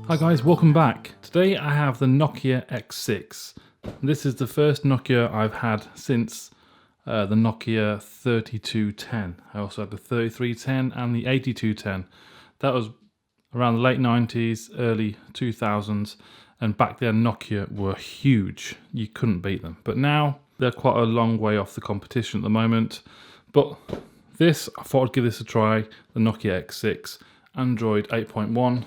Hi guys, welcome back. Today I have the Nokia X6. This is the first Nokia I've had since the Nokia 3210. I also had the 3310 and the 8210. That was around the late 90s, early 2000s, and back then Nokia were huge. You couldn't beat them. But now they're quite a long way off the competition at the moment. But this, I thought I'd give this a try, the Nokia X6, Android 8.1.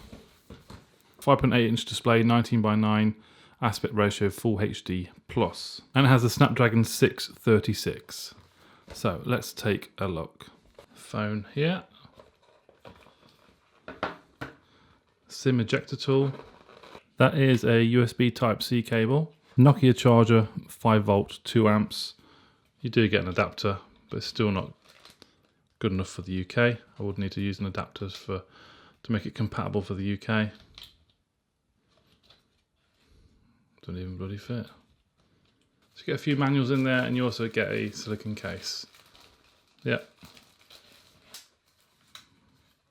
5.8 inch display, 19:9 aspect ratio, full HD plus, and it has a Snapdragon 636. So let's take a look. Phone here, SIM ejector tool. That is a USB Type-C cable. Nokia charger, 5 volt, 2 amps. You do get an adapter, but it's still not good enough for the UK. I would need to use an adapter to make it compatible for the UK. Don't even bloody fit. So you get a few manuals in there, and you also get a silicone case. Yep.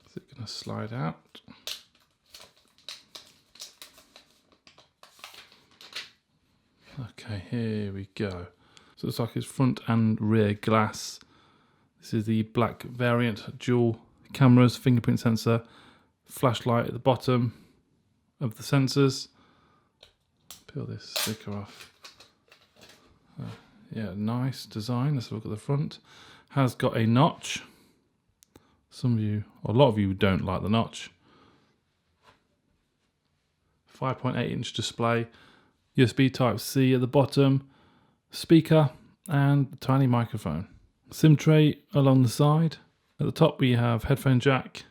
Is it going to slide out? Okay, here we go. So it's like it's front and rear glass. This is the black variant, dual cameras, fingerprint sensor, flashlight at the bottom of the sensors. Peel this sticker off. Yeah, nice design. Let's look at the front. Has got a notch. Some of you, or a lot of you, don't like the notch. 5.8 inch display. USB Type-C at the bottom. Speaker and a tiny microphone. SIM tray along the side. At the top we have headphone jack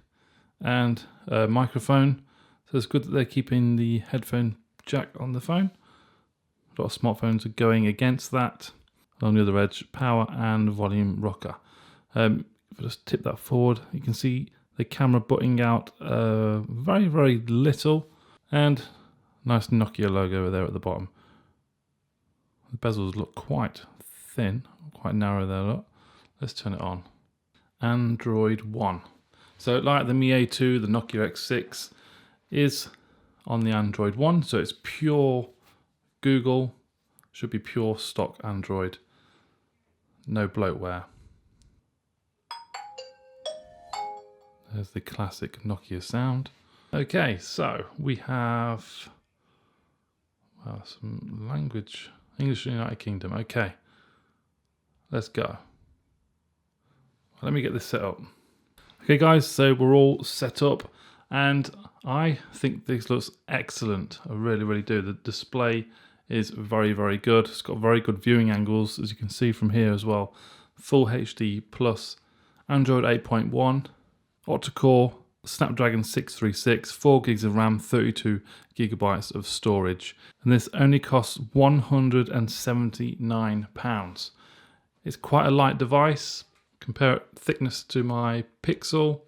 and a microphone. So it's good that they're keeping the headphone jack on the phone. A lot of smartphones are going against that. Along the other edge, power and volume rocker. If I just tip that forward, you can see the camera butting out very, very little, and nice Nokia logo there at the bottom. The bezels look quite thin, quite narrow there. Look. Let's turn it on. Android 1. So like the Mi A2, the Nokia X6 is on the Android 1, so it's pure Google, should be pure stock Android, no bloatware. There's the classic Nokia sound. Okay, so we have some language, English United Kingdom. Okay, let's go. Let me get this set up. Okay guys, so we're all set up, and I think this looks excellent. I really, really do. The display is very, very good. It's got very good viewing angles, as you can see from here as well. Full HD plus, Android 8.1, octa-core, Snapdragon 636, 4 gigs of RAM, 32 gigabytes of storage. And this only costs £179. It's quite a light device. Compare thickness to my Pixel.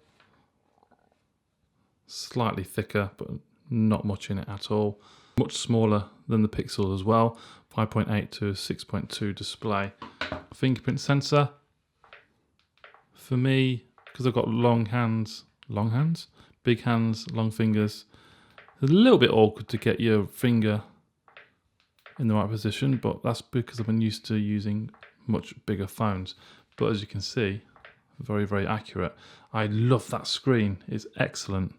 Slightly thicker, but not much in it at all. Much smaller than the Pixel as well. 5.8 to 6.2 display. Fingerprint sensor. For me, because I've got big hands, long fingers, it's a little bit awkward to get your finger in the right position, but that's because I've been used to using much bigger phones. But as you can see, very, very accurate. I love that screen. It's excellent.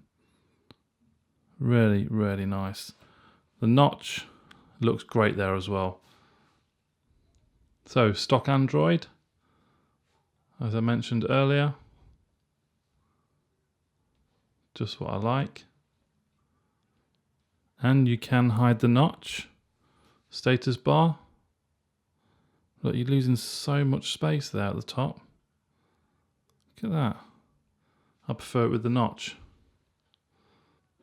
Really, really nice. The notch looks great there as well. So, stock Android, as I mentioned earlier. Just what I like. And you can hide the notch. Status bar. Look, you're losing so much space there at the top. Look at that. I prefer it with the notch.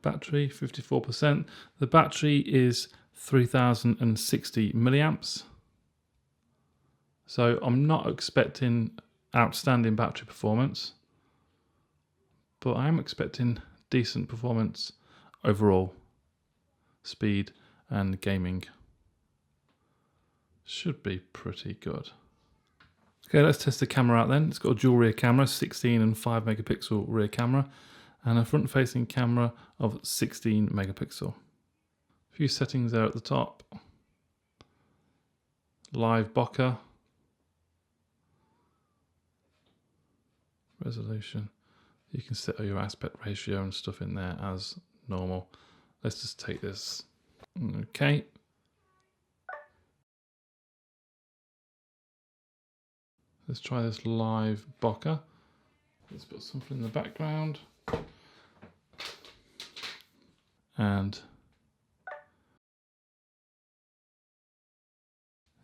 Battery, 54%. The battery is 3060 milliamps. So I'm not expecting outstanding battery performance, but I am expecting decent performance overall. Speed and gaming should be pretty good. Okay, let's test the camera out then. It's got a dual rear camera, 16 and 5 megapixel rear camera, and a front-facing camera of 16 megapixel. A few settings there at the top. Live bokeh. Resolution. You can set your aspect ratio and stuff in there as normal. Let's just take this. Okay. Let's try this live bokeh. Let's put something in the background. And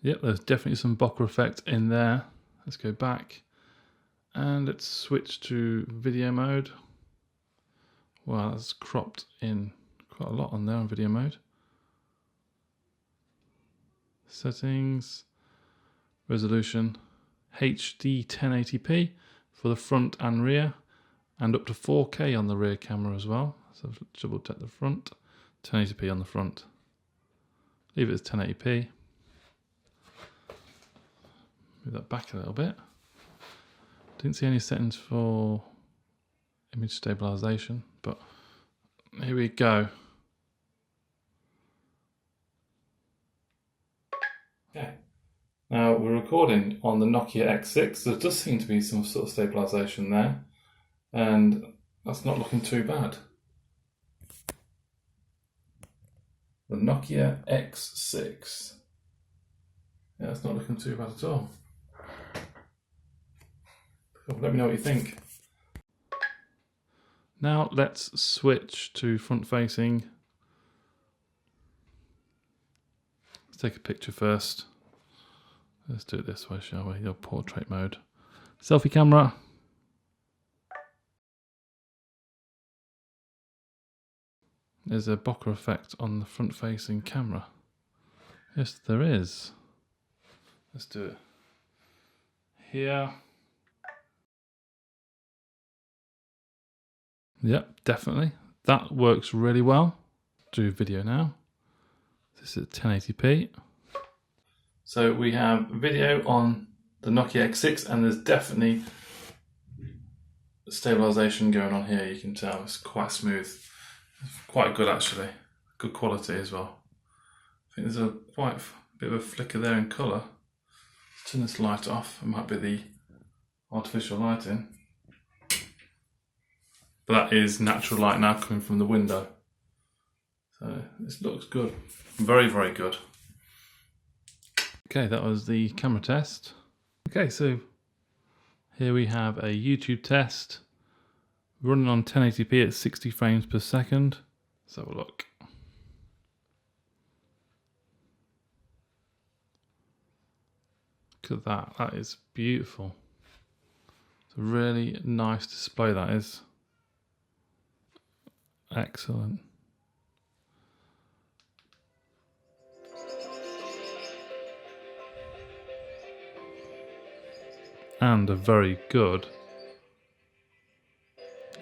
yep, there's definitely some bokeh effect in there. Let's go back and let's switch to video mode. Wow, that's cropped in quite a lot on there on video mode. Settings, resolution, HD 1080p for the front and rear, and up to 4K on the rear camera as well. So double tap the front, 1080p on the front. Leave it as 1080p. Move that back a little bit. Didn't see any settings for image stabilization, but here we go. Okay. Now we're recording on the Nokia X6. There does seem to be some sort of stabilization there, and that's not looking too bad. The Nokia X6. Yeah, it's not looking too bad at all. Let me know what you think. Now let's switch to front facing. Let's take a picture first. Let's do it this way, shall we? Your portrait mode. Selfie camera. There's a bokeh effect on the front facing camera. Yes, there is. Let's do it here. Yep, definitely. That works really well. Do video now. This is 1080p. So we have video on the Nokia X6, and there's definitely stabilization going on here. You can tell it's quite smooth. It's quite good actually. Good quality as well. I think there's a quite bit of a flicker there in colour. Let's turn this light off. It might be the artificial lighting. But that is natural light now coming from the window. So this looks good. Very, very good. Okay, that was the camera test. Okay, so here we have a YouTube test running on 1080p at 60 frames per second. Let's have a look. Look at that. That is beautiful. It's a really nice display, that is. Excellent. And a very good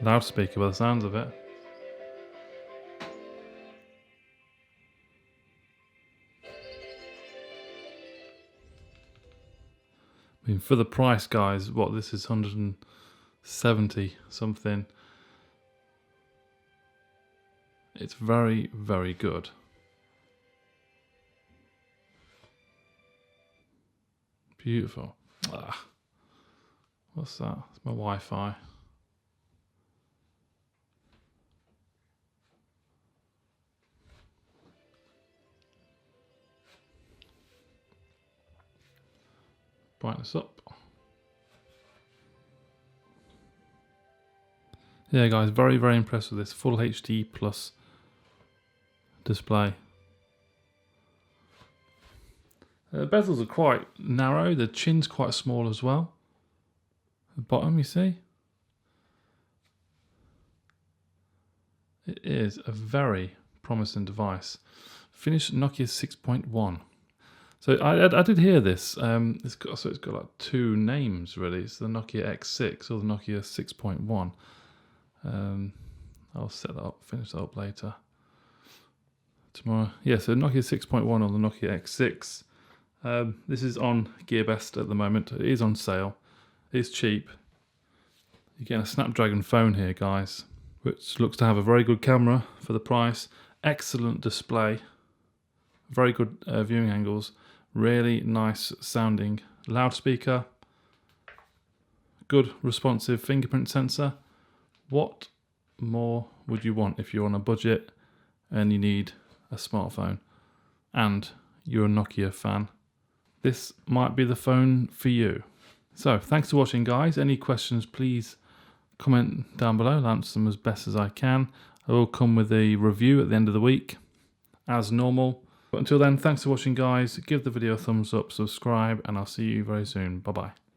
loudspeaker by the sounds of it. I mean, for the price, guys, what this is 170 something. It's very, very good. Beautiful. Ah, what's that? It's my Wi-Fi. Brightness up. Yeah, guys, very, very impressed with this full HD plus display. The bezels are quite narrow, the chin's quite small as well. The bottom, you see? It is a very promising device. Finished Nokia 6.1. So I did hear this. It's got like two names really. It's the Nokia X6 or the Nokia 6.1. I'll set that up, finish that up later. Tomorrow. Yeah, so Nokia 6.1 or the Nokia X6. This is on GearBest at the moment. It is on sale. It's cheap. You're getting a Snapdragon phone here, guys. which looks to have a very good camera for the price, excellent display, very good viewing angles, really nice sounding loudspeaker, good responsive fingerprint sensor. What more would you want if you're on a budget and you need a smartphone and you're a Nokia fan? This might be the phone for you. So thanks for watching, guys. Any questions, please comment down below. I'll answer them as best as I can. I will come with a review at the end of the week as normal. But until then, thanks for watching, guys. Give the video a thumbs up, subscribe, and I'll see you very soon. Bye bye.